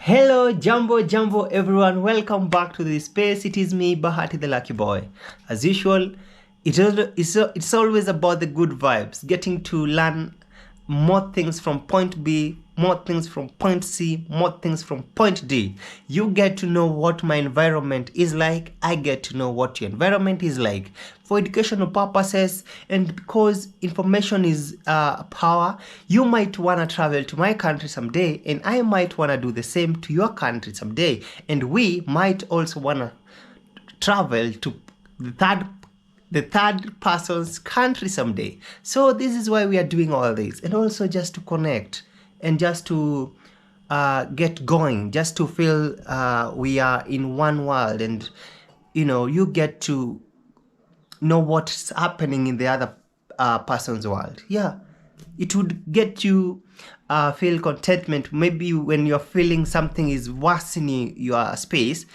Hello, Jumbo everyone, welcome back to this space. It is me, Bahati the Lucky Boy. As usual, it's always about the good vibes, getting to learn more things from point B, more things from point C, more things from point D. You get to know what my environment is like, I get to know what your environment is like. For educational purposes, and because information is power, you might want to travel to my country someday, and I might want to do the same to your country someday, and we might also want to travel to the third person's country someday. So this is why we are doing all this, and also just to connect and just to get going, just to feel we are in one world, and you get to know what's happening in the other person's world. Yeah, it would get you feel contentment. Maybe when you're feeling something is worsening your space,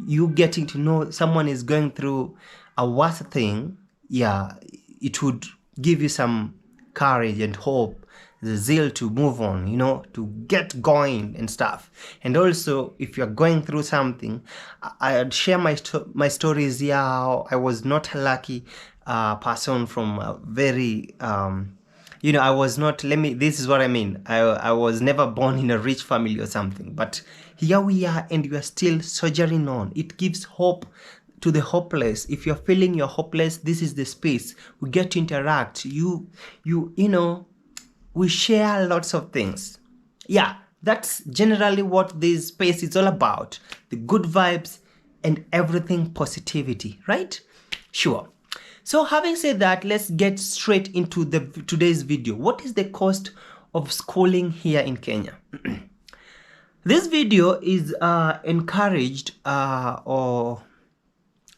you getting to know someone is going through a worse thing. Yeah, it would give you some courage and hope, the zeal to move on, to get going and stuff. And also, if you're going through something, I'd share my stories. Yeah, how I was not a lucky person from a very I was not, this is what I mean. I was never born in a rich family or something, but here we are, and we are still soldiering on. It gives hope to the hopeless. If you're feeling you're hopeless, this is the space. We get to interact. We share lots of things. Yeah, that's generally what this space is all about. The good vibes and everything positivity, right? Sure. So having said that, let's get straight into today's video. What is the cost of schooling here in Kenya? This video is encouraged or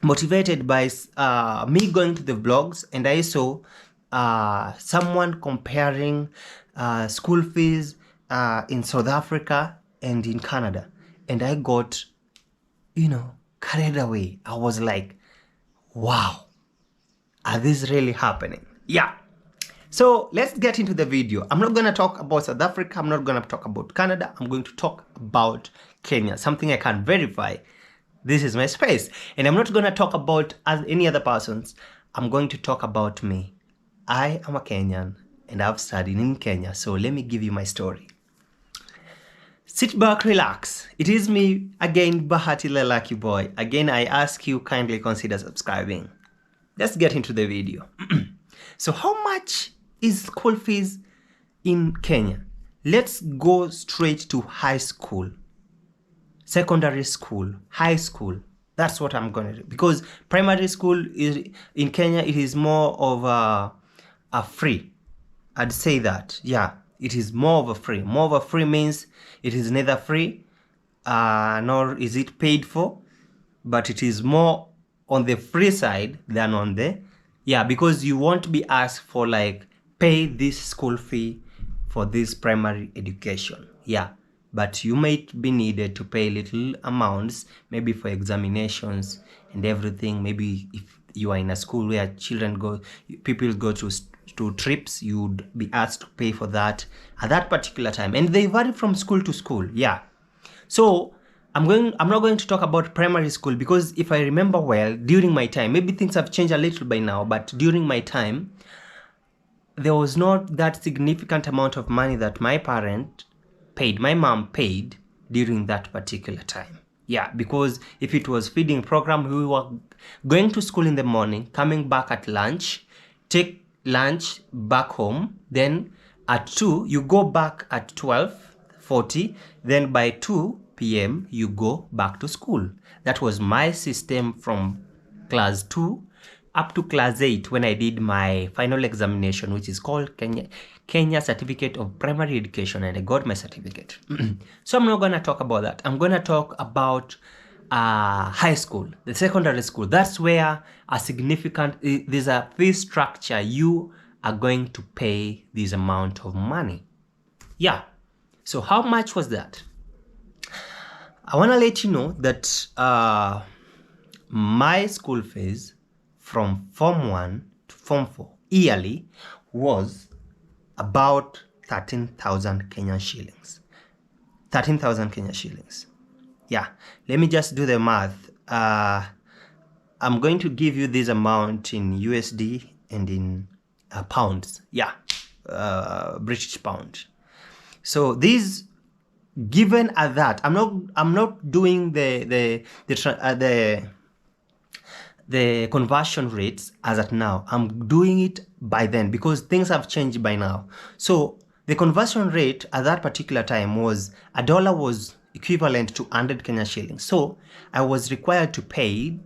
motivated by me going to the vlogs, and I saw someone comparing school fees in South Africa and in Canada, and I got carried away. I was like, wow, are this really happening? Yeah. So let's get into the video. I'm not going to talk about South Africa. I'm not going to talk about Canada. I'm going to talk about Kenya, something I can verify. This is my space. And I'm not going to talk about any other persons. I'm going to talk about me. I am a Kenyan and I've studied in Kenya. So let me give you my story. Sit back, relax. It is me again, Bahati the Lucky Boy. Again, I ask you kindly consider subscribing. Let's get into the video. So how much is school fees in Kenya? Let's go straight to high school, secondary school, high school. That's what I'm going to do, because primary school is in Kenya, it is more of a free. I'd say that. Yeah, it is more of a free. More of a free means it is neither free nor is it paid for, but it is more on the free side than on the, because you won't be asked for like pay this school fee for this primary education. Yeah, but you might be needed to pay little amounts, maybe for examinations and everything. Maybe if you are in a school where people go to trips, you'd be asked to pay for that at that particular time, and they vary from school to school. Yeah, so I'm not going to talk about primary school, because if I remember well, during my time, maybe things have changed a little by now, but during my time, there was not that significant amount of money that my mom paid during that particular time. Yeah, because if it was feeding program, we were going to school in the morning, coming back at lunch, take lunch back home, then at 2, you go back at 12:40, then by 2 p.m. you go back to school. That was my system from class 2 up to class 8 when I did my final examination, which is called Kenya Certificate of Primary Education, and I got my certificate. So I'm not going to talk about that. I'm going to talk about high school, the secondary school. That's where there's a fee structure. You are going to pay this amount of money. Yeah. So how much was that? I want to let you know that my school fees from Form 1 to Form 4 yearly was about 13,000 Kenyan shillings. 13,000 Kenya shillings. Yeah, let me just do the math. I'm going to give you this amount in USD and in pounds. Yeah, British pound. So these, given at that, I'm not doing the conversion rates as at now. I'm doing it by then because things have changed by now. So the conversion rate at that particular time was $1 was equivalent to 100 Kenya shillings. So I was required to pay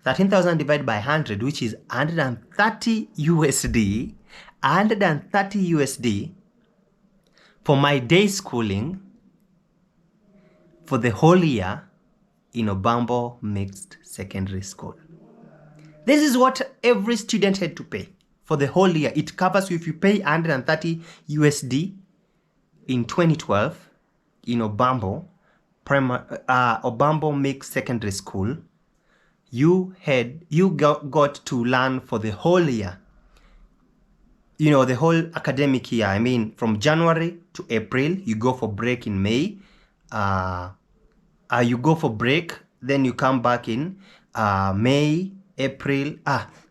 13,000 divided by 100, which is 130 USD, 130 USD for my day schooling for the whole year in Obambo Mixed Secondary School. This is what every student had to pay for the whole year. It covers you if you pay 130 USD in 2012 in Obambo Mixed Secondary School. You got to learn for the whole year. You know, the whole academic year. I mean, from January to April, you go for break in May. You go for break, then you come back in May, April,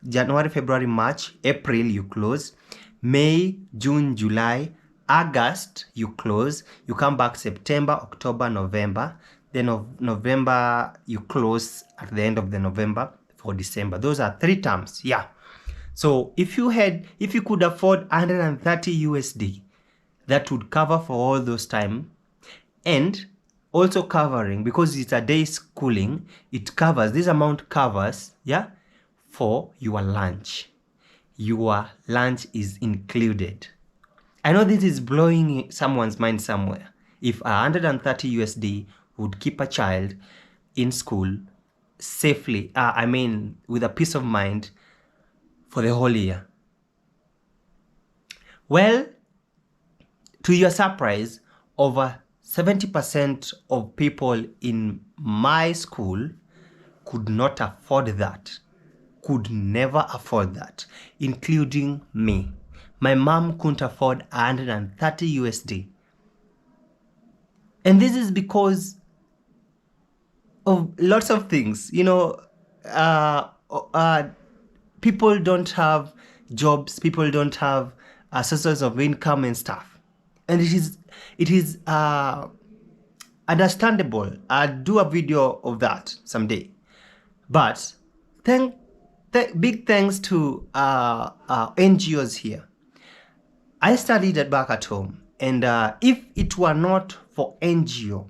January, February, March, April you close, May, June, July, August you close, you come back September, October, November, then November you close at the end of the November for December. Those are 3 terms. Yeah. So if you could afford 130 USD, that would cover for all those time, and also covering, because it's a day schooling, it covers, this amount covers, yeah, for your lunch. Your lunch is included. I know this is blowing someone's mind somewhere. If 130 USD would keep a child in school safely, I mean, with a peace of mind for the whole year. Well, to your surprise, over 70% of people in my school could not afford that, could never afford that, including me. My mom couldn't afford 130 USD. And this is because of lots of things. You know, people don't have jobs, people don't have sources of income and stuff. And it is understandable. I'll do a video of that someday. But big thanks to NGOs here. I studied back at home, and if it were not for NGO,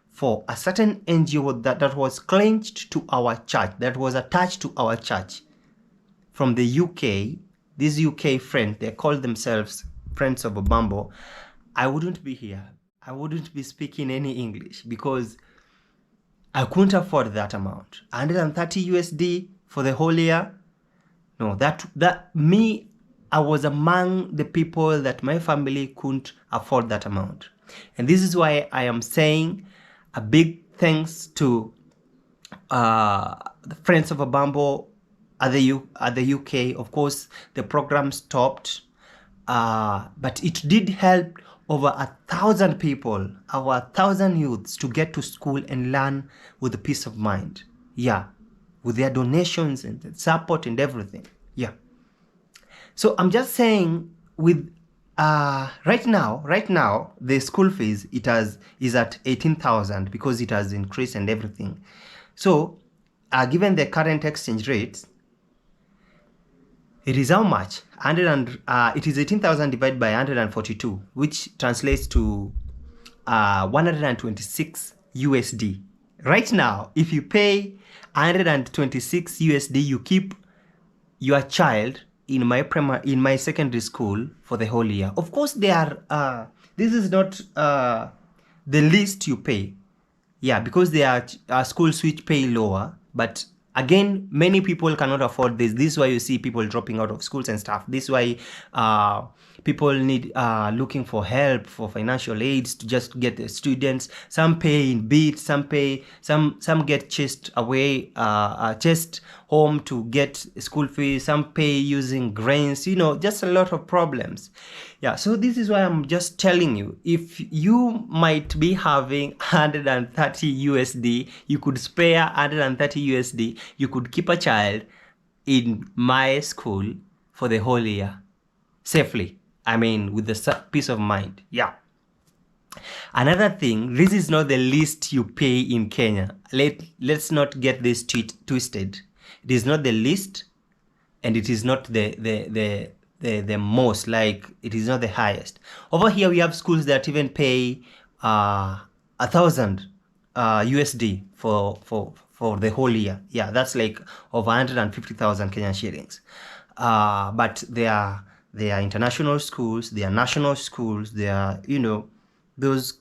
for a certain NGO that was clinched to our church, that was attached to our church from the UK, these UK friends, they call themselves Friends of Obambo, I wouldn't be here. I wouldn't be speaking any English because I couldn't afford that amount. 130 USD for the whole year. No, I was among the people that my family couldn't afford that amount. And this is why I am saying a big thanks to the Friends of Obambo at the UK. Of course, the program stopped, but it did help over 1,000 people, over 1,000 youths to get to school and learn with a peace of mind. Yeah, with their donations and support and everything. Yeah. So I'm just saying, with right now the school fees is at 18,000 because it has increased and everything. So given the current exchange rates, it is how much? It is 18,000 divided by 142, which translates to 126 USD. Right now, if you pay 126 USD, you keep your child in my secondary school for the whole year. Of course, this is not the least you pay. Yeah, because there are schools which pay lower, but again, many people cannot afford this. This is why you see people dropping out of schools and stuff. This is why People need looking for help for financial aids to just get the students. Some pay in bits, some get chased away, chased home to get school fees. Some pay using grains. Just a lot of problems. Yeah, so this is why I'm just telling you, if you might be having 130 USD, you could spare 130 USD, you could keep a child in my school for the whole year safely. I mean, with the peace of mind. Yeah. Another thing, this is not the least you pay in Kenya. Let's not get this twisted. It is not the least, and it is not the most, like it is not the highest. Over here we have schools that even pay 1,000 USD for the whole year. Yeah, that's like over 150,000 Kenyan shillings. But they are international schools, they are national schools, they are those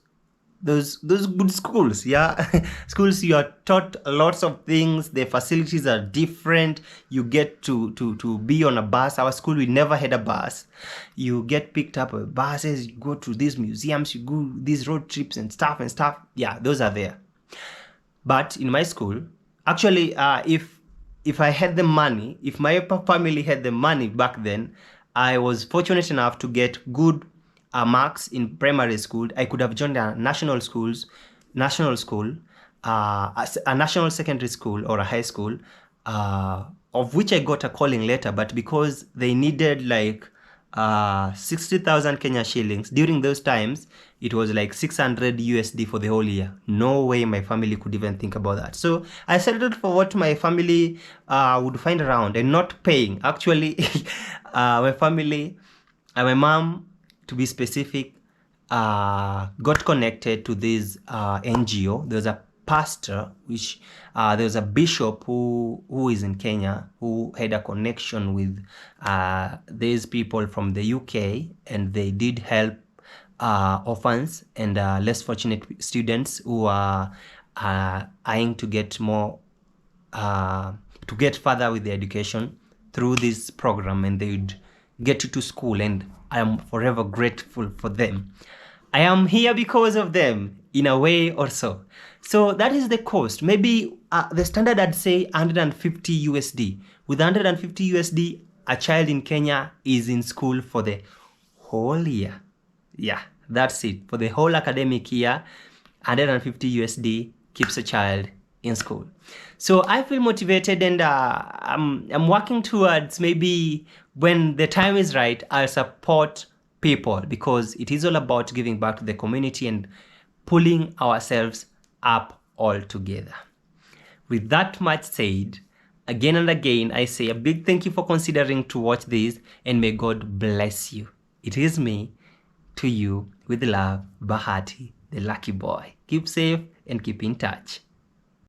good schools. Yeah. Schools you are taught lots of things. The facilities are different. You get to be on a bus. Our school, we never had a bus. You get picked up with buses, you go to these museums, you go these road trips and stuff. Yeah, those are there. But in my school, actually, if I had the money, if my family had the money back then, I was fortunate enough to get good marks in primary school. I could have joined a national school, a national secondary school or a high school, of which I got a calling letter. But because they needed like 60,000 Kenya shillings during those times, it was like 600 USD for the whole year. No way my family could even think about that. So I settled for what my family would find around and not paying. Actually, my family, my mom, to be specific, got connected to this NGO. There's a pastor, which there's a bishop who is in Kenya, who had a connection with these people from the UK, and they did help orphans and less fortunate students who are eyeing to get more to get further with their education through this program, and they would get you to school, and I am forever grateful for them. I am here because of them, in a way or so. So that is the cost. Maybe the standard, I'd say 150 USD. With 150 USD, a child in Kenya is in school for the whole year. Yeah, that's it. For the whole academic year, 150 USD keeps a child in school. So I feel motivated, and I'm working towards, maybe when the time is right, I'll support people, because it is all about giving back to the community and pulling ourselves up all together. With that much said, again and again, I say a big thank you for considering to watch this, and may God bless you. It is me, to you, with love, Bahati, the lucky boy. Keep safe and keep in touch.